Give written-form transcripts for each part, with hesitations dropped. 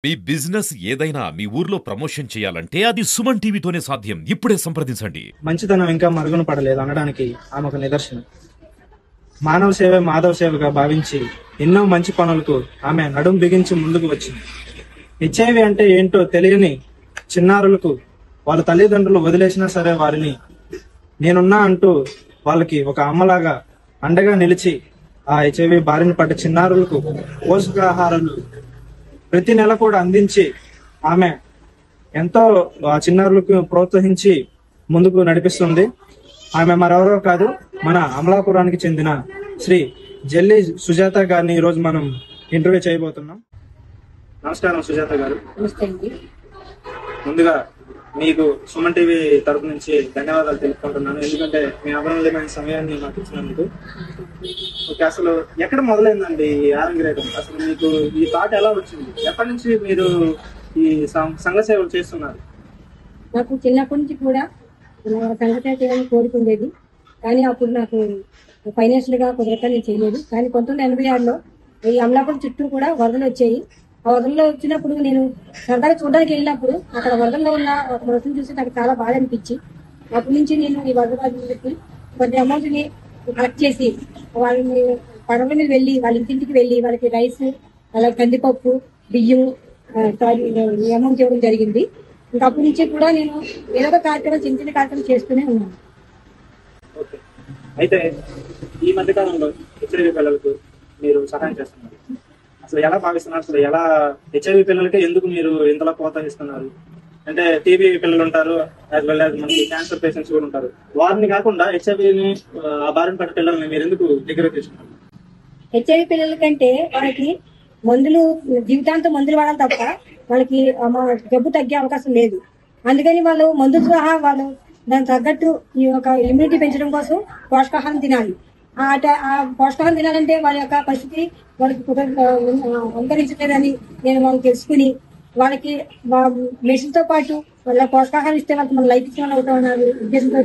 మీ business ఏదైనా మీ ఊర్లో promotion చేయాలంటే అది సుమన్ టీవీతోనే సాధ్యం. ఇప్పుడే సంప్రదించండి. మంచితనం ఇంకా మరుగున పడలేదు అనడానికి ఆమె ఒక నిదర్శనం. మానవ సేవే మాధవ సేవగా భావించి ఎన్నో మంచి పనులకు ఆమె నడుం బిగించి ముందుకు వచ్చింది. హెచ్ఐవి అంటే ఏంటో తెలియని చిన్నారులకు వాళ్ళ తల్లిదండ్రులు వదిలేసినా సరే వారిని నేనున్నా అంటూ వాళ్ళకి ఒక అమ్మలాగా అండగా నిలిచి ఆ హెచ్ఐవి బారిన పడ్డ చిన్నారులకు పోషకాహారాలు ప్రతి నెల కూడా అందించి ఆమె ఎంతో ఆ చిన్నారులకు ప్రోత్సహించి ముందుకు నడిపిస్తుంది. ఆమె మరెవరో కాదు, మన అమలాపురానికి చెందిన శ్రీ జల్లి సుజాత గారిని ఈరోజు మనం ఇంటర్వ్యూ చేయబోతున్నాం. నమస్కారం సుజాత గారు. ముందుగా మీకు సుమన్ టీవీ తరపు నుంచి ధన్యవాదాలు తెలుపుకుంటున్నాను, ఎందుకంటే మీ అమూల్యమైన సమయాన్ని నాకు ఇచ్చినందుకు. ఓకే, అసలు ఎక్కడ మొదలైందండి ఈ ఆరంగరేటం? అసలు మీకు ఈ థాట్ ఎలా వచ్చింది? ఎప్పటి నుంచి మీరు ఈ సంఘ సేవలు చేస్తున్నారు? నాకు చిన్నప్పటి నుంచి కూడా సంఘ సేవ చేయాలని కోరుకుండేది, కానీ అప్పుడు నాకు ఫైనాన్షియల్ గా కుదరక నేను చేయలేదు. కానీ 1986లో ఈ అమలాపురం చుట్టూ కూడా వరదలు వచ్చాయి. ఆ వరదల్లో వచ్చినప్పుడు నేను సరదాగా చూడడానికి వెళ్ళినప్పుడు అక్కడ వరదల్లో ఉన్న ఒక మనుషులు చూసి నాకు చాలా బాధ అనిపించి అప్పటి నుంచి నేను ఈ వరద బాధితులకి కొంచెం అమౌంట్ ని కలెక్ట్ చేసి వాళ్ళని పడవ మీద వెళ్ళి వాళ్ళ ఇంటింటికి వెళ్ళి వాళ్ళకి రైస్, అలాగే కందిపప్పు, బియ్యం అమౌంట్ ఇవ్వడం జరిగింది. ఇంకా అప్పటి నుంచి కూడా నేను ఏదో ఒక కార్యక్రమం చిన్న చిన్న కార్యక్రమం చేస్తూనే ఉన్నాను. అయితే ఈ మధ్య కాలంలో హెచ్ఐవి పిల్లలకు మీరు సహాయం చేస్తున్నారు. అసలు ఎలా భావిస్తున్నారు? అసలు ఎలా హెచ్ఐవి పిల్లలకి ఎందుకు మీరు ఇంతలా ప్రోత్సహిస్తున్నారు? అంటే టీబీ పిల్లలు ఉంటారు, యాజ్ వెల్ యాజ్ మనకి క్యాన్సర్ పేషెంట్స్ కూడా ఉంటారు. వారిని కాకుండా హెచ్ఐవిని ఆ బారిన పడ్డ పిల్లల్ని మీరు ఎందుకు దగ్గర తీసుకున్నారు? హెచ్ఐవి పిల్లల కంటే వాళ్ళకి మందులు జీవితాంతం మందులు వాడాలి తప్ప వాళ్ళకి జబ్బు తగ్గే అవకాశం లేదు. అందుకని వాళ్ళు మందులు సహా వాళ్ళు దానికి తగ్గట్టు ఈ యొక్క ఇమ్యూనిటీ పెంచడం కోసం పోషకాహారం తినాలి. ఆ పోషకాహారం తినాలంటే వాళ్ళ యొక్క పరిస్థితి వాళ్ళకి అంతరించలేదని నేను వాళ్ళకి తెలుసుకుని వాళ్ళకి మెడిసిన్ తో పాటు వాళ్ళ పోషకాహారం ఇస్తే వాళ్ళకి మన లైఫ్ ఇచ్చిన అవుతామన్న ఉద్దేశంతో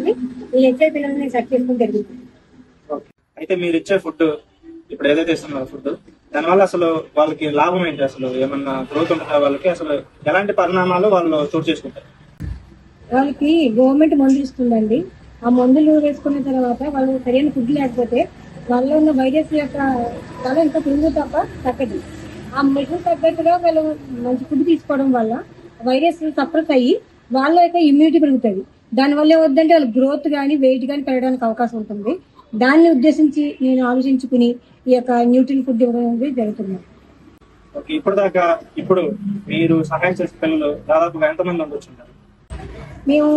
ఈ హెచ్ఐవి పిల్లల్ని సెట్ చేసుకోవడం జరిగింది. అయితే మీరు ఇచ్చే ఫుడ్ ఇప్పుడు ఏదైతే ఇస్తున్నారు ఫుడ్, దానివల్ల అసలు వాళ్ళకి లాభం ఏంటి? అసలు ఏమన్నా గ్రోత్ ఉంటుందా? వాళ్ళకి అసలు ఎలాంటి పరిణామాలు వాళ్ళు చోటు చేసుకుంటారు? వాళ్ళకి గవర్నమెంట్ మందులు ఇస్తుందండి. ఆ మందులు వేసుకున్న తర్వాత వాళ్ళు సరైన ఫుడ్ లేకపోతే వాళ్ళలో ఉన్న వైరస్ యొక్క చాలా ఇంకా పెరుగు తప్ప తగ్గదు. ఆ మెడిసిన్ తగ్గట్టుగా వాళ్ళు మంచి ఫుడ్ తీసుకోవడం వల్ల వైరస్ సప్రెస్ అయ్యి వాళ్ళ యొక్క ఇమ్యూనిటీ పెరుగుతుంది. దానివల్ల ఏమవుతుందంటే వాళ్ళ గ్రోత్ కానీ వెయిట్ కానీ పెరగడానికి అవకాశం ఉంటుంది. దాన్ని ఉద్దేశించి నేను ఆలోచించుకుని ఈ యొక్క న్యూట్రిన్ ఫుడ్ ఇవ్వడం అనేది జరుగుతుంది. ఇప్పుడు మీరు సహాయం చేసే పిల్లలు దాదాపుగా ఎంతమంది ఉండొచ్చుంటారు? మేము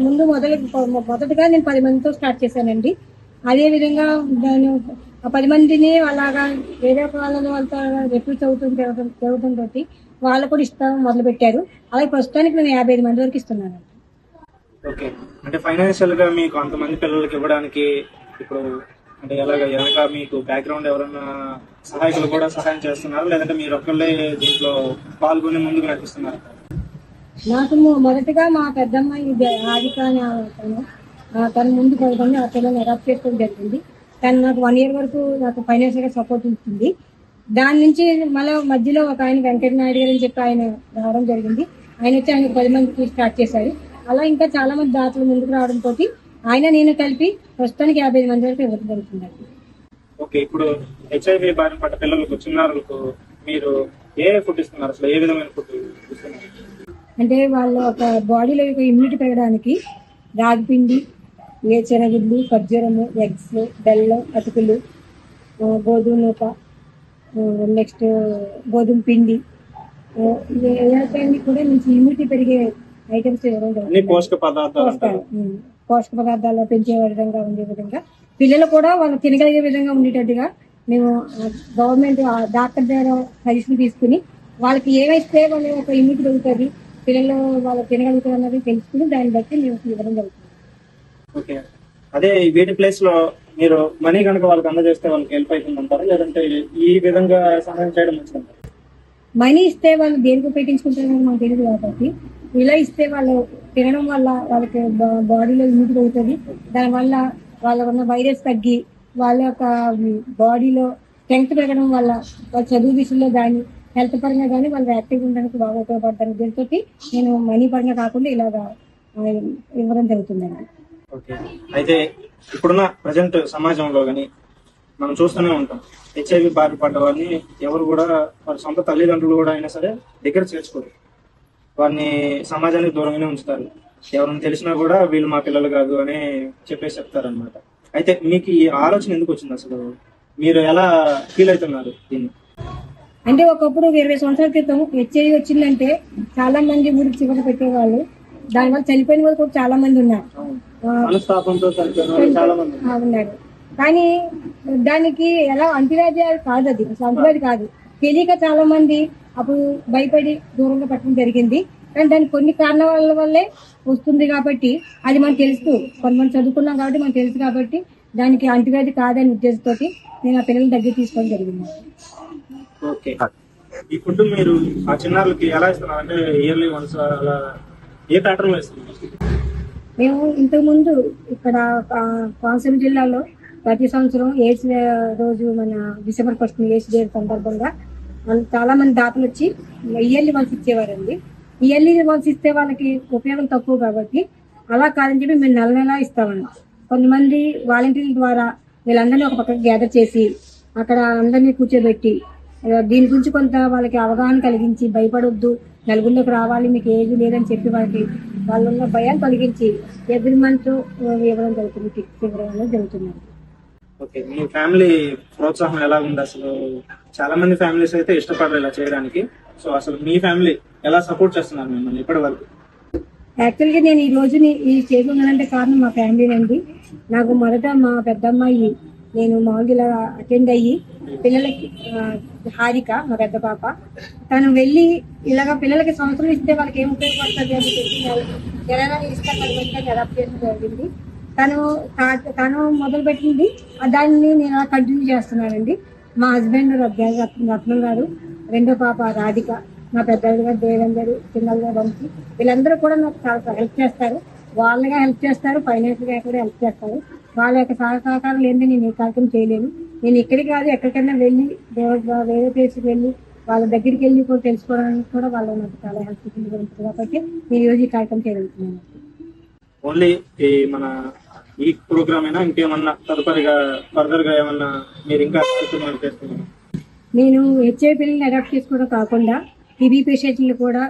ముందు మొదటగా నేను 10 మందితో స్టార్ట్ చేశానండి. అదే విధంగా నేను ఆ 10 మందిని అలాగా వేరే వాళ్ళతో రిక్రూట్ చదువుతుంటే వాళ్ళు కూడా ఇష్టం మొదలు పెట్టారు. అలాగే ప్రస్తుతానికి నేను 55 మంది వరకు ఇస్తున్నాను. ఓకే, అంటే ఫైనాన్షియల్ గా మీకు అంతమంది పిల్లలకి ఇవ్వడానికి ఇప్పుడు అంటే ఎలాగ మీకు బ్యాక్గ్రౌండ్ ఎవరైనా సహాయకులు కూడా సహాయం చేస్తున్నారు, లేదంటే మీరు ఒక్కళ్ళే దీంట్లో పాల్గొని ముందుకు నడిపిస్తున్నారు? నాకు మొదటగా మా పెద్దమ్మాయి రాధిక అని తను ముందు పడుకొని ఆ పిల్లల్ని అడాప్ట్ చేసుకోవడం జరిగింది. తను నాకు 1 year వరకు నాకు ఫైనాన్షియల్ గా సపోర్ట్ ఇస్తుంది. దాని నుంచి మళ్ళీ మధ్యలో ఒక ఆయన వెంకటనాయుడు గారు అని చెప్పి ఆయన రావడం జరిగింది. ఆయన వచ్చి ఆయన 10 మందికి స్టార్ట్ చేశారు. అలా ఇంకా చాలా మంది దాతలు ముందుకు రావడంతో ఆయన నేను కలిపి ప్రస్తుతానికి 55 మంది వరకు ఇవ్వడం జరుగుతుంది. ఓకే, ఇప్పుడు హెచ్ఐవి బారిన పడ్డ పిల్లలకు చిన్నారులకు మీరు ఏ ఫుడ్ ఇస్తున్నారు? అసలు ఏ విధమైన ఫుడ్ ఇస్తున్నారు? అంటే వాళ్ళ ఒక బాడీలో యొక్క ఇమ్యూనిటీ పెరగడానికి రాగిపిండి, శనగుడ్లు, ఖర్జూరము, ఎగ్స్, బెల్లం, అటుకులు, గోధుమ నూక, నెక్స్ట్ గోధుమ పిండి, ఇవన్నీ కూడా మంచి ఇమ్యూనిటీ పెరిగే ఐటమ్స్ ఇవ్వడం జరుగుతుంది. పోషక పదార్థాలు పెంచే విధంగా ఉండే విధంగా పిల్లలు కూడా వాళ్ళు తినగలిగే విధంగా ఉండేటట్టుగా మేము గవర్నమెంట్ డాక్టర్ ద్వారా సజెషన్ తీసుకుని వాళ్ళకి ఏమైతే వాళ్ళ యొక్క ఇమ్యూనిటీ పెరుగుతుంది, పిల్లలు వాళ్ళు తినగలుగుతారు అన్నది తెలుసుకుని దాన్ని బట్టి మేము ఇవ్వడం జరుగుతుంది. ఓకే, అదే వీటి ప్లేస్ లో మీరు మనీ కనుక వాళ్ళకి అందజేస్తే వాళ్ళకి హెల్ప్ అవుతుంది అంటారు, లేదంటే ఈ విధంగా సహాయం చేయడం మంచిది? మనీ ఇస్తే వాళ్ళు దేనికి ఉపయోగించుకుంటారని మాకు తెలియదు కాబట్టి ఇలా ఇస్తే వాళ్ళు తినడం వల్ల వాళ్ళకి బాడీలో ఇమ్యూనిటీ పెరుగుతుంది. దానివల్ల వాళ్ళ ఉన్న వైరస్ తగ్గి వాళ్ళ యొక్క బాడీలో స్ట్రెంగ్త్ పెరగడం వల్ల వాళ్ళ చదువు విషయంలో కానీ హెల్త్ పరంగా కానీ వాళ్ళు యాక్టివ్ ఉండడానికి బాగా ఉపయోగపడతారు. దీంతో నేను మనీ పరంగా కాకుండా ఇలాగా ఇవ్వడం జరుగుతుందండి. ఓకే. అయితే ఇప్పుడున్న ప్రజెంట్ సమాజంలో కానీ మనం చూస్తూనే ఉంటాం, హెచ్ఐవి బారి పడ్డ వారిని ఎవరు కూడా వారి సొంత తల్లిదండ్రులు కూడా అయినా సరే దగ్గర చేర్చుకోరు. వారిని సమాజానికి దూరంగానే ఉంచుతారు. ఎవరైనా తెలిసినా కూడా వీళ్ళు మా పిల్లలు కాదు అని చెప్పేసి చెప్తారనమాట. అయితే మీకు ఈ ఆలోచన ఎందుకు వచ్చింది అసలు? మీరు ఎలా ఫీల్ అవుతున్నారు దీన్ని? అంటే ఒకప్పుడు 20 సంవత్సరాల క్రితం హెచ్ఐవి వచ్చిందంటే చాలా మంది ఊరికి చివరి పెట్టేవాళ్ళు. దానివల్ల చనిపోయిన వాళ్ళు కూడా చాలా మంది ఉన్నారు. మనస్తాపంతో చనిపోయిన వాళ్ళు చాలా మంది ఉన్నారు. కానీ దానికి ఎలా అంటువ్యాధి కాదు, అది అసలు అంటువ్యాధి కాదు. తెలియక చాలా మంది అప్పుడు భయపడి దూరంగా పెట్టడం జరిగింది. కానీ దానికి కొన్ని కారణాల వల్లే వస్తుంది కాబట్టి అది మనకు తెలుసు. కొంతమంది చదువుకున్నాం కాబట్టి మనకు తెలుసు కాబట్టి దానికి అంటువ్యాధి కాదని ఉద్దేశంతో నేను ఆ పిల్లల దగ్గర తీసుకోవడం జరిగింది. ఓకే. ఈ ఫుడ్ మీరు ఆ చిన్నారులకి ఎలా ఇస్తున్నారు? అంటే ఇయర్లీ వన్స్ అలా ఏ ప్యాటర్న్ లో ఇస్తున్నారు? మేము ఇంతకు ముందు ఇక్కడ కోనసీమ జిల్లాలో ప్రతి సంవత్సరం ఎయిడ్స్ రోజు మన డిసెంబర్ 1 ఎయిడ్స్ డే సందర్భంగా చాలా మంది దాతలు వచ్చి ఇయర్లీ వన్స్ ఇచ్చేవారండి. ఇయర్లీ వన్స్ ఇస్తే వాళ్ళకి ఉపయోగం తక్కువ కాబట్టి అలా కాదని చెప్పి మేము నెల నెలా ఇస్తామండి. కొంతమంది వాలంటీర్ల ద్వారా వీళ్ళందరినీ ఒక పక్కకి గ్యాదర్ చేసి అక్కడ అందరినీ కూర్చోబెట్టి దీని గురించి కొంత వాళ్ళకి అవగాహన కలిగించి, భయపడొద్దు, నలుగురిలోకి రావాలి, మీకు ఏది లేదని చెప్పి వాళ్ళున్న భయాన్ని కలిగించి అగ్రిమెంట్ ఇవ్వడం జరుగుతుంది, టిక్స్ ఇవ్వడం జరుగుతుంది. ఓకే. మీ ఫ్యామిలీ ప్రోత్సాహం ఎలా ఉంది అసలు? చాలా మంది ఫ్యామిలీస్ అయితే ఇష్టపడరు ఇలా చేయడానికి. సో అసలు మీ ఫ్యామిలీ ఎలా సపోర్ట్ చేస్తున్నారు మిమ్మల్ని ఇప్పటి వరకు? యాక్చువల్గా నేను ఈ రోజు ఈ స్టేజ్ ఉన్నానంటే కారణం మా ఫ్యామిలీ అండి. నాకు మొదట మా పెద్దమ్మాయి నేను మామూలుగా అటెండ్ అయ్యి పిల్లలకి హారిక మా పెద్ద పాప తను వెళ్ళి ఇలాగ పిల్లలకి సంవత్సరం ఇస్తే వాళ్ళకి ఏం ఉపయోగపడుతుంది అని చెప్పి ఎలా ఇష్టం అడాప్ట్ చేయడం జరిగింది. తను మొదలు పెట్టింది, దాన్ని నేను అలా కంటిన్యూ చేస్తున్నానండి. మా హస్బెండ్ రత్నం గారు, రెండో పాప రాధిక, మా పెద్ద గారు దేవేందర్, చిన్నగా వంశీ, వీళ్ళందరూ కూడా నాకు చాలా హెల్ప్ చేస్తారు. వాళ్ళగా హెల్ప్ చేస్తారు, ఫైనాన్షియల్ గా కూడా హెల్ప్ చేస్తారు. వాళ్ళ యొక్క సహకారం లేదంటే నేను ఏ కార్యక్రమం చేయలేను. నేను ఇక్కడికి కాదు ఎక్కడికైనా వెళ్ళి వేరే ప్లేస్కి వెళ్ళి వాళ్ళ దగ్గరికి వెళ్ళి కూడా తెలుసుకోవడానికి కూడా వాళ్ళు నాకు చాలా హెల్ప్ ఉంటుంది కాబట్టి నేను ఈరోజు ఈ కార్యక్రమం చేయగలుగుతున్నాను. ఓన్లీ మన ఈ ప్రోగ్రామ్ అయినా ఇంకేమన్నా తదుపరిగా ఫర్దర్ గా ఏమన్నా మీరు ఇంకా కార్యక్రమాలు చేస్తున్నారు? నేను హెచ్ఐవి పిల్లల్ని అడాప్ట్ చేసుకోవడం కాకుండా టీబీ పేషెంట్లు కూడా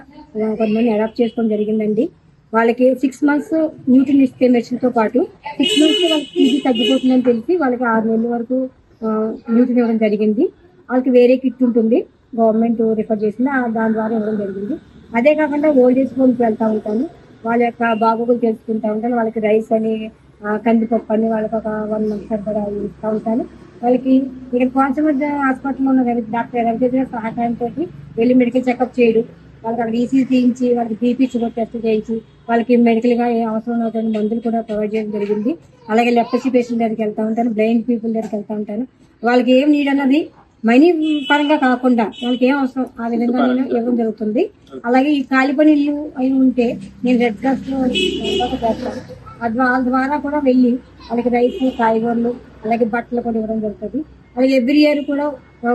కొంతమంది అడాప్ట్ చేసుకోవడం జరిగిందండి. వాళ్ళకి 6 months న్యూట్రిన్ ఇస్తే మెడిసిన్ తో పాటు 6 months వాళ్ళకి టీబీ తగ్గిపోతుందని తెలిసి వాళ్ళకి 6 నెలల వరకు న్యూట్రిన్ ఇవ్వడం జరిగింది. వాళ్ళకి వేరే కిట్ ఉంటుంది, గవర్నమెంట్ రిఫర్ చేసింది, దాని ద్వారా ఇవ్వడం జరిగింది. అదే కాకుండా ఓల్డ్ ఏజ్ హోమ్కి వెళ్తూ ఉంటాను, వాళ్ళ యొక్క బాగోగులు తెలుసుకుంటూ ఉంటాను. వాళ్ళకి రైస్ అని కందిపప్పు అని వాళ్ళకి ఒక 1 month సరిపడా ఇస్తూ ఉంటాను. వాళ్ళకి ఇక్కడ కోనసీమ హాస్పిటల్లో ఉన్న డాక్టర్ రవితేజ సహకారంతో వెళ్ళి మెడికల్ చెకప్ చేయడం, వాళ్ళకి అక్కడ ఈసీ చేయించి వాళ్ళకి బీపీ షుగర్ టెస్ట్ చేయించి వాళ్ళకి మెడికల్ గా ఏ అవసరం అవుతుంది మందులు కూడా ప్రొవైడ్ చేయడం జరిగింది. అలాగే లెప్రసీ పేషెంట్ దగ్గరికి వెళ్తూ ఉంటాను, బ్లైండ్ పీపుల్ దగ్గరికి వెళ్తూ ఉంటాను. వాళ్ళకి ఏం నీడ్ అన్నది మనీ పరంగా కాకుండా వాళ్ళకి ఏం అవసరం ఆ విధంగా నేను ఇవ్వడం జరుగుతుంది. అలాగే ఈ ఖాళీ పని ఇల్లు అయి ఉంటే నేను రెడ్ క్రాస్ లో చేస్తాను. వాళ్ళ ద్వారా కూడా వెళ్ళి వాళ్ళకి రైస్, కాయగూరలు, అలాగే బట్టలు కూడా ఇవ్వడం జరుగుతుంది. అలాగే ఎవ్రీ ఇయర్ కూడా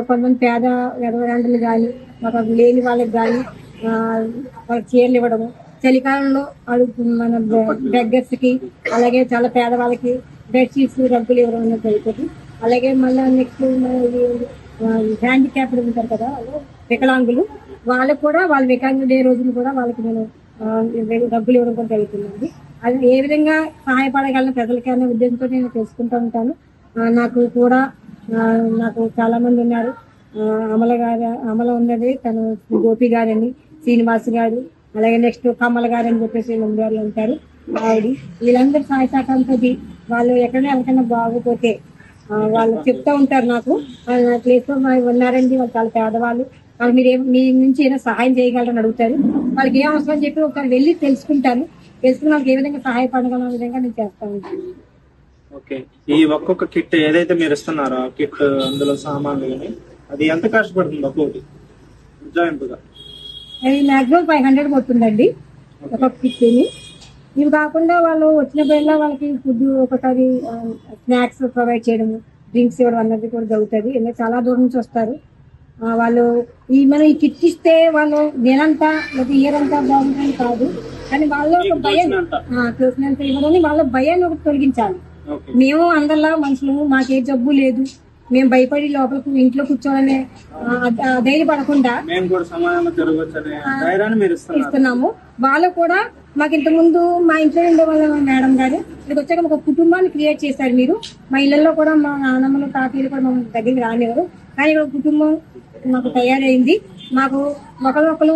కొంతమంది పేద ఎదవరాండలు కానీ మాకు లేని వాళ్ళకి కానీ వాళ్ళకి చీరలు ఇవ్వడము, చలికాలంలో మన బెగ్గర్స్ కి అలాగే చాలా పేదవాళ్ళకి బెడ్షీట్స్, రగ్గులు ఇవ్వడం జరుగుతుంది. అలాగే మళ్ళీ నెక్స్ట్ హ్యాండిక్యాప్డ్ ఉంటారు కదా వికలాంగులు, వాళ్ళకు కూడా వాళ్ళ వికలాంగులు డే రోజులు కూడా వాళ్ళకి నేను డబ్బులు ఇవ్వడం కూడా జరుగుతుందండి. అది ఏ విధంగా సహాయపడగలను ప్రజలకి అనే ఉద్దేశంతో నేను తెలుసుకుంటూ ఉంటాను. నాకు చాలా మంది ఉన్నారు. అమల ఉన్నది, తను గోపి గారని, శ్రీనివాస్ గారు, అలాగే నెక్స్ట్ కమల గారు అని చెప్పేసి గారు ఉంటారు ఆవిడ. వీళ్ళందరూ సహాయ సహకారంతో వాళ్ళు ఎక్కడైనా ఎవరికైనా బాగోపోతే వాళ్ళు చెప్తా ఉంటారు నాకు ప్లేస్ లో ఉన్నారండి, వాళ్ళు చాలా పేదవాళ్ళు, వాళ్ళు మీరు మీ నుంచి ఏదైనా సహాయం చేయగలరని అడుగుతారు. వాళ్ళకి ఏం అవసరం చెప్పి ఒకసారి వెళ్ళి తెలుసుకుంటాను. తెలుసుకుని వాళ్ళకి ఏ విధంగా సహాయపడగల విధంగా నేను చేస్తా ఉంటాను. ఓకే. ఈ ఒక్కొక్క కిట్ ఏదైతే మీరు ఇస్తున్నారో ఆ కిట్ అందులో సామాన్లు కానీ అది ఎంత కష్టపడుతుంది ఒక్కొక్కటి ఉజ్జాయింపుగా? అది మాక్సిమం 500 పడుతుందండి ఒక్కొక్క కిట్ని. ఇవి కాకుండా వాళ్ళు వచ్చినప్పుడల్లా వాళ్ళకి ఫుడ్ ఒకసారి స్నాక్స్ ప్రొవైడ్ చేయడం, డ్రింక్స్ ఇవ్వడం అన్నది కూడా జరుగుతుంది. ఎందుకంటే చాలా దూరం నుంచి వస్తారు, వాళ్ళు మనం ఈ కిట్ ఇస్తే వాళ్ళు నెలంతా లేదా ఇయర్ అంతా బాగుంటుంది కాదు, కానీ వాళ్ళు ఒక భయం చూసినంత ఇవ్వదని వాళ్ళ భయాన్ని ఒకటి తొలగించాలి. మేము అందరిలా మనుషులు, మాకే జబ్బు లేదు, మేము భయపడి లోపలికి ఇంట్లో కూర్చోవాలనే ధైర్యపడకుండా ఇస్తున్నాము. వాళ్ళు కూడా మాకు ఇంత ముందు మా ఇంట్లో ఉండే వాళ్ళ మేడం గారు ఇక్కడికి వచ్చాక ఒక కుటుంబాన్ని క్రియేట్ చేశారు మీరు. మా ఇళ్లలో కూడా మా నాన్నమ్మలు తాతయ్యలు కూడా మా దగ్గరికి రానివ్వరు, కానీ ఇక్కడ కుటుంబం మాకు తయారైంది. మాకు ఒకరు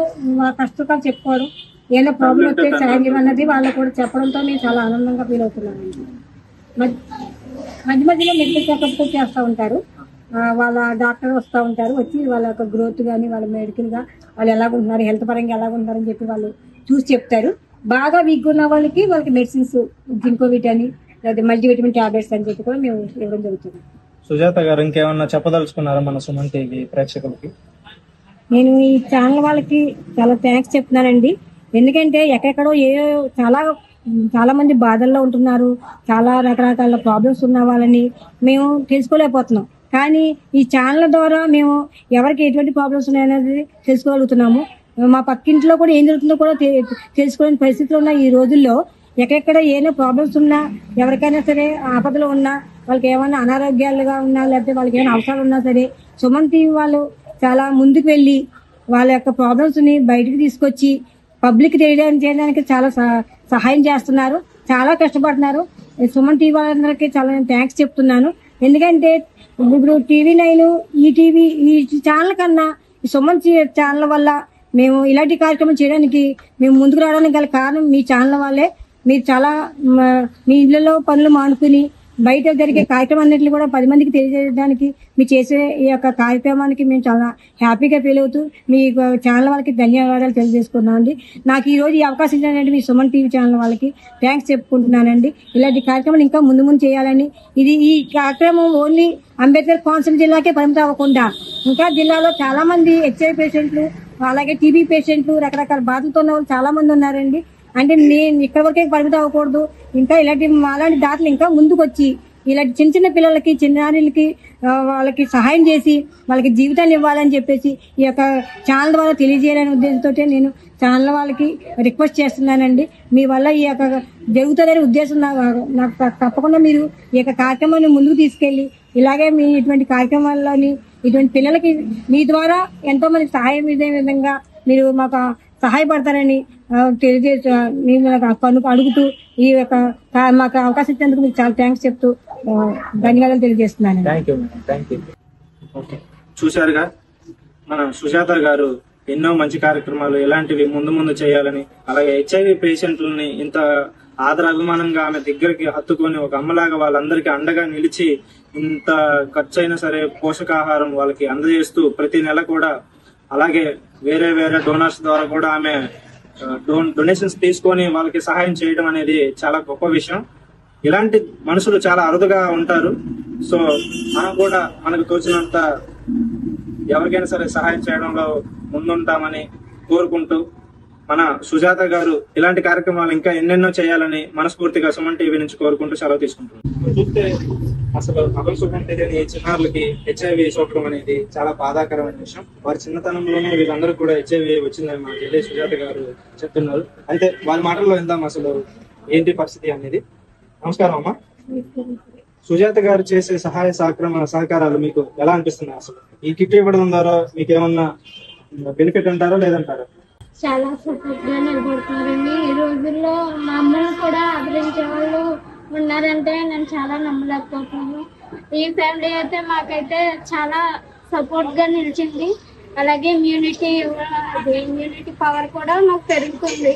కష్టకాలు చెప్పుకోవడం, ఏదైనా ప్రాబ్లం వస్తే సాయం అన్నది వాళ్ళకు కూడా చెప్పడంతో మేము చాలా ఆనందంగా ఫీల్ అవుతున్నామండి. మధ్య మధ్యలో మెడికల్ చెకప్ చేస్తూ ఉంటారు, వాళ్ళ డాక్టర్ వస్తూ ఉంటారు, వచ్చి వాళ్ళ యొక్క గ్రోత్ కానీ వాళ్ళ మెడికల్ గా వాళ్ళు ఎలాగుంటున్నారు, హెల్త్ పరంగా ఎలాగుంటున్నారని చెప్పి వాళ్ళు చూసి చెప్తారు. బాగా వీక్ ఉన్న వాళ్ళకి మెడిసిన్స్ జింకోవిట్ అని లేదా మల్టీవిటమిన్ టాబ్లెట్స్ అని చెప్పి కూడా మేము ఇవ్వడం జరుగుతుంది. సుజాత గారు ఇంకేమన్నా చెప్పదలుచుకున్నారా మన సుమన్ టీవీ ప్రేక్షకులకి? నేను ఈ ఛానల్ వాళ్ళకి చాలా థ్యాంక్స్ చెప్తున్నానండి. ఎందుకంటే ఎక్కడెక్కడో చాలా మంది బాధల్లో ఉంటున్నారు, చాలా రకరకాల ప్రాబ్లమ్స్ ఉన్న వాళ్ళని మేము తెలుసుకోలేకపోతున్నాం. కానీ ఈ ఛానల్ ద్వారా మేము ఎవరికి ఎటువంటి ప్రాబ్లమ్స్ ఉన్నాయనేది తెలుసుకోగలుగుతున్నాము. మా పక్కింట్లో కూడా ఏం జరుగుతుందో కూడా తెలుసుకోలేని పరిస్థితులు ఉన్న ఈ రోజుల్లో ఎక్కడెక్కడ ఏమైనా ప్రాబ్లమ్స్ ఉన్నా, ఎవరికైనా సరే ఆపదలో ఉన్నా, వాళ్ళకి ఏమైనా అనారోగ్యాలుగా ఉన్నా, లేకపోతే వాళ్ళకి ఏమైనా అవసరాలు ఉన్నా సరే సుమన్ టీవీ వాళ్ళు చాలా ముందుకు వెళ్ళి వాళ్ళ యొక్క ప్రాబ్లమ్స్ ని బయటకు తీసుకొచ్చి పబ్లిక్ చేయడానికి చాలా సహాయం చేస్తున్నారు, చాలా కష్టపడుతున్నారు. సుమన్ టీవీ వాళ్ళందరికీ చాలా నేను థ్యాంక్స్ చెప్తున్నాను. ఎందుకంటే ఇప్పుడు TV9 ఈ ఛానల్ కన్నా సుమన్ ఛానల్ వల్ల మేము ఇలాంటి కార్యక్రమం చేయడానికి మేము ముందుకు రావడానికి గల కారణం మీ ఛానల్ వాళ్ళే. మీరు చాలా మీ ఇళ్లలో పనులు మానుకుని బయట జరిగే కార్యక్రమాన్నింటినీ కూడా 10 మందికి తెలియజేయడానికి మీరు చేసే ఈ యొక్క కార్యక్రమానికి మేము చాలా హ్యాపీగా ఫీల్ అవుతూ మీ ఛానల్ వాళ్ళకి ధన్యవాదాలు తెలియజేసుకున్నామండి. నాకు ఈ రోజు ఈ అవకాశం ఇచ్చినటువంటి మీ సుమన్ టీవీ ఛానల్ వాళ్ళకి థ్యాంక్స్ చెప్పుకుంటున్నానండి. ఇలాంటి కార్యక్రమాలు ఇంకా ముందు చేయాలని, ఈ కార్యక్రమం ఓన్లీ అంబేద్కర్ కోనసీమ జిల్లాకే పరిమితం అవ్వకుండా ఇంకా జిల్లాలో చాలా మంది HIV పేషెంట్లు, అలాగే TB పేషెంట్లు, రకరకాల బాధలతో ఉన్న వాళ్ళు చాలా మంది ఉన్నారండి. అంటే నేను ఇక్కడ వరకే పరిమితం అవ్వకూడదు, ఇంకా అలాంటి దాతలు ఇంకా ముందుకు వచ్చి ఇలాంటి చిన్న చిన్న పిల్లలకి, చిన్నారులకి వాళ్ళకి సహాయం చేసి వాళ్ళకి జీవితాన్ని ఇవ్వాలని చెప్పేసి ఈ యొక్క ఛానల్ ద్వారా తెలియజేయాలనే ఉద్దేశంతో నేను ఛానల్ వాళ్ళకి రిక్వెస్ట్ చేస్తున్నానండి. మీ వల్ల ఈ యొక్క జరుగుతుందనే ఉద్దేశం నాకు తప్పకుండా మీరు ఈ యొక్క కార్యక్రమాన్ని ముందుకు తీసుకెళ్లి ఇలాగే మీ ఇటువంటి కార్యక్రమాల్లోని ఇటువంటి పిల్లలకి మీ ద్వారా ఎంతో మంది సహాయం ఇదే విధంగా మీరు మాకు సహాయపడతారని అడుగుతూ ఈ యొక్క మాకు అవకాశం ఇచ్చేందుకు మీకు చాలా థ్యాంక్స్ చెప్తూ ధన్యవాదాలు తెలియజేస్తున్నాను. చూశారుగా మన సుజాత గారు ఎన్నో మంచి కార్యక్రమాలు ఇలాంటివి ముందు చేయాలని, అలాగే HIV పేషెంట్లని ఇంత ఆదరాభిమానంగా ఆమె దగ్గరికి హత్తుకొని ఒక అమ్మలాగా వాళ్ళందరికీ అండగా నిలిచి ఇంత ఖర్చు అయినా సరే పోషకాహారం వాళ్ళకి అందజేస్తూ ప్రతి నెల కూడా, అలాగే వేరే డోనర్స్ ద్వారా కూడా ఆమె డొనేషన్స్ తీసుకొని వాళ్ళకి సహాయం చేయడం అనేది చాలా గొప్ప విషయం. ఇలాంటి మనుషులు చాలా అరుదుగా ఉంటారు. సో మనం కూడా మనకు తోచినంత ఎవరికైనా సరే సహాయం చేయడంలో ముందుంటామని కోరుకుంటూ మన సుజాత గారు ఇలాంటి కార్యక్రమాలు ఇంకా ఎన్నెన్నో చేయాలని మనస్ఫూర్తిగా సుమన్ టీవీ నుంచి కోరుకుంటూ సెలవు తీసుకుంటున్నాం. చూస్తే అసలు అపరిశుభ్రం తెలియని చిన్నారులకి HIV సోకడం అనేది చాలా బాధాకరమైన విషయం. వారి చిన్నతనంలోనే వీళ్ళందరూ కూడా HIV వచ్చిందని మా చెల్లి సుజాత గారు చెప్తున్నారు. అయితే వాళ్ళ మాటల్లో విందాం అసలు ఏంటి పరిస్థితి అనేది. నమస్కారం అమ్మా. సుజాత గారు చేసే సహాయ సహకారాలు మీకు ఎలా అనిపిస్తున్నాయి? అసలు ఈ కిట్ ఇవ్వడం ద్వారా మీకు ఏమన్నా బెనిఫిట్ అంటారా లేదంటారా? చాలా సపోర్ట్ గా నిలబడుతున్నారండి. ఈ రోజుల్లో మా అమ్మను కూడా ఆదరించే వాళ్ళు ఉన్నారంటే నేను చాలా నమ్మలేకపోతున్నాను. ఈ ఫ్యామిలీ అయితే మాకైతే చాలా సపోర్ట్ గా నిలిచింది. అలాగే ఇమ్యూనిటీ పవర్ కూడా మాకు పెరుగుతుంది.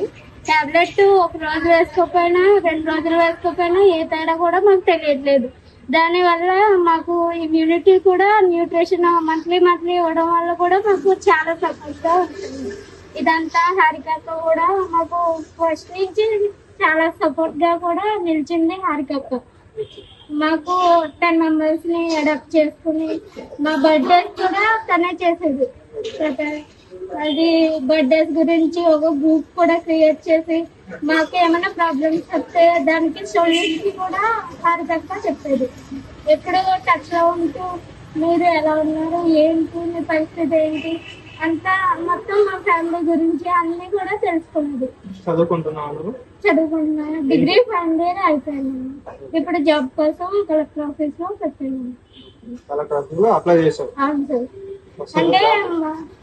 టాబ్లెట్ ఒక రోజు వేసుకోకపోయినా 2 రోజులు వేసుకోకపోయినా ఏ తేడా కూడా మాకు తెలియట్లేదు. దానివల్ల మాకు ఇమ్యూనిటీ కూడా న్యూట్రిషన్ మంత్లీ ఇవ్వడం వల్ల కూడా మాకు చాలా సపోర్ట్ గా ఉంటుంది. ఇదంతా హారికక్క కూడా మాకు ఫస్ట్ నుంచి చాలా సపోర్ట్ గా కూడా నిలిచింది. హారికక్క మాకు 10 మెంబర్స్ ని అడాప్ట్ చేసుకుని మా బర్త్డేస్ కూడా తనే చేసేది. అది బర్త్డేస్ గురించి ఒక గ్రూప్ కూడా క్రియేట్ చేసి మాకు ఏమైనా ప్రాబ్లమ్స్ చెప్తే దానికి సొల్యూషన్ కూడా హారికక్క చెప్పేది. ఎప్పుడు టచ్ లో ఉంటూ మీరు ఎలా ఉన్నారు, ఏంటి మీ పరిస్థితి ఏంటి అంతా మొత్తం మా ఫ్యామిలీ గురించి అన్ని కూడా తెలుసుకున్నది. చదువుకుంటున్నాను. చదువుకుంటున్నాను, డిగ్రీ ఫైనల్ ఇయర్ అయిపోయాను. ఇప్పుడు జాబ్ కోసం కలెక్టర్ ఆఫీస్ లో పెట్టాను. అప్లై చేశారు. అవును సార్. అంటే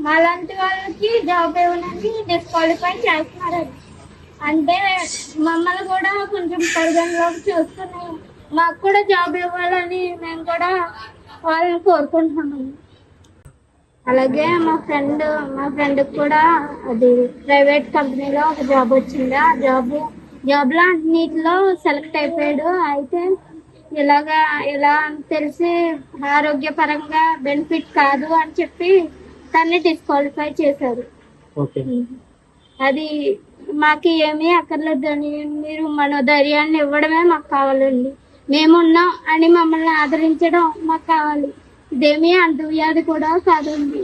మాలాంటి వాళ్ళకి జాబ్ ఇవ్వడానికి డిస్క్వాలిఫై చేస్తున్నారు. అంటే మమ్మల్ని కూడా కొంచెం పరిగణలోకి చూసుకుని మాకు కూడా జాబ్ ఇవ్వాలని మేము కూడా వాళ్ళని కోరుకుంటున్నాము. అలాగే మా ఫ్రెండ్ కూడా అది ప్రైవేట్ కంపెనీలో ఒక జాబ్ వచ్చింది. ఆ జాబ్లో అన్నిటిలో సెలెక్ట్ అయిపోయాడు. అయితే ఇలా అని తెలిసి ఆరోగ్యపరంగా బెనిఫిట్ కాదు అని చెప్పి తన్ని డిస్క్వాలిఫై చేశారు. అది మాకు ఏమీ అక్కర్లేదని మీరు మనోధైర్యాన్ని ఇవ్వడమే మాకు కావాలండి. మేమున్నాం అని మమ్మల్ని ఆదరించడం మాకు కావాలి. ఇదేమీ అంటువ్యాధి కూడా కాదండి.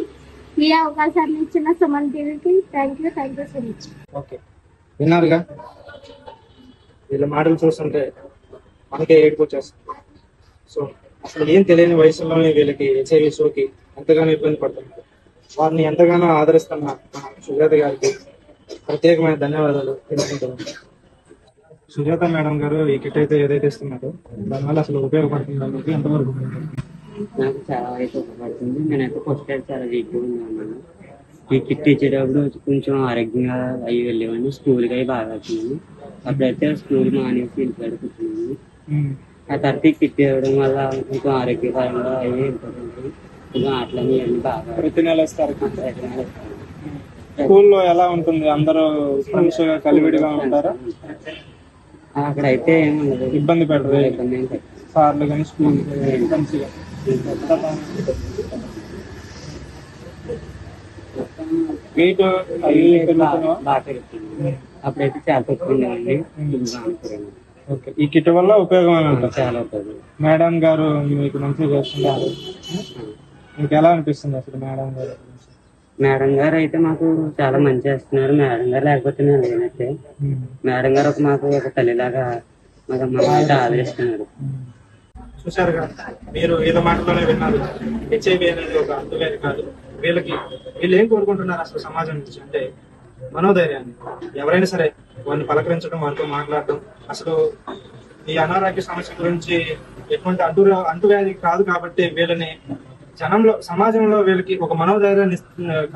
ఈ అవకాశాన్ని ఇచ్చిన సుమన్ టీవీకి thank you so much. Okay, విన్నారుగా, వీళ్ళ మాటలు చూస్తుంటే మనకే ఏడుపు వచ్చేస్తుంది. సో అసలు ఏం తెలియని వయసులోనే వీళ్ళకి హెచ్ఐవి సోకి ఎంతగానో ఇబ్బంది పడుతున్నారు. వారిని ఎంతగానో ఆదరిస్తున్న సుజాత గారికి ప్రత్యేకమైన ధన్యవాదాలు తెలుసుకుంటున్నాను. సుజాత మేడం గారు ఈ కిట్ అయితే ఏదైతే ఇస్తున్నారో దానివల్ల అసలు ఉపయోగపడుతుంది మీకు ఎంతవరకు? నాకు చాలా అయితే ఉపయోగపడుతుంది. నేనైతే ఫస్ట్ టైం చాలా వీక్గా ఉన్నాను. ఈ కిట్ ఇచ్చేటప్పుడు కొంచెం ఆరోగ్యంగా అయ్యి వెళ్ళేవాడిని. స్కూల్కి అవి బాగా అవుతున్నాను. అప్పుడైతే స్కూల్ మానేసి ఇంట్లో కూర్చున్నాను. ఆ తర్వాత ఈ కిట్ ఇవ్వడం వల్ల కొంచెం ఆరోగ్యపరంగా అవి ఇంపార్టెంట్. కొంచెం ఆటలని అన్ని బాగా ప్రతి నెల ఇస్తారు. స్కూల్లో ఎలా ఉంటుంది? అందరూ ఫ్రెండ్స్ కలివిడిగా ఉంటారా? అక్కడైతే ఏముండదు, ఇబ్బంది పెట్టరు. ఇబ్బంది ఏం పెట్టదు. సార్లు కానీ స్కూల్ మంచిగా వెయిట్ బాగా పెరుగుతుంది. అప్పుడైతే చాలా తక్కువ ఉండేవండి. ఓకే, ఈ కిట్ వల్ల ఉపయోగం ఉంటుంది. చాలా ఉపయోగం. మేడం గారు మీకు మంచిగా చేస్తున్నారు. మీకు ఎలా అనిపిస్తుంది అసలు మేడం గారు? మేడం గారు అయితే మాకు చాలా మంచి చేస్తున్నారు. మేడం గారు లేకపోతే మేము లేనట్టే. మేడం గారు మాకు ఒక తల్లిలాగా మాకు అమ్మ ఆదరిస్తున్నారు. చూసారుగా, మీరు వీళ్ళ మాటలోనే విన్నారు. హెచ్ఐవి అనేది ఒక అంటువ్యాధి కాదు. వీళ్ళు ఏం కోరుకుంటున్నారు అసలు సమాజం నుంచి అంటే మనోధైర్యాన్ని. ఎవరైనా సరే వారిని పలకరించడం, వారితో మాట్లాడడం. అసలు ఈ అనారోగ్య సమస్య గురించి ఎటువంటి అంటువ్యాధి కాదు కాబట్టి వీళ్ళని సమాజంలో వీళ్ళకి ఒక మనోధైర్యాన్ని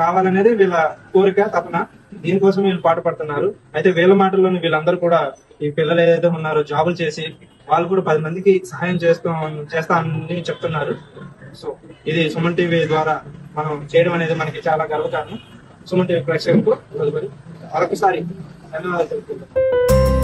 కావాలనేది వీళ్ళ కోరిక, తపన. దీనికోసం వీళ్ళు పాటుపడుతున్నారు. అయితే వీళ్ళ మాటల్లోని వీళ్ళందరూ కూడా ఈ పిల్లలు ఏదైతే ఉన్నారో జాబులు చేసి వాళ్ళు కూడా 10 మందికి సహాయం చేస్తా అని చెప్తున్నారు. సో ఇది సుమన్ టీవీ ద్వారా మనం చేయడం అనేది మనకి చాలా గర్వకారణం. సుమన్ టీవీ ప్రేక్షకులకు మరొకసారి ధన్యవాదాలు తెలుపుతున్నాను.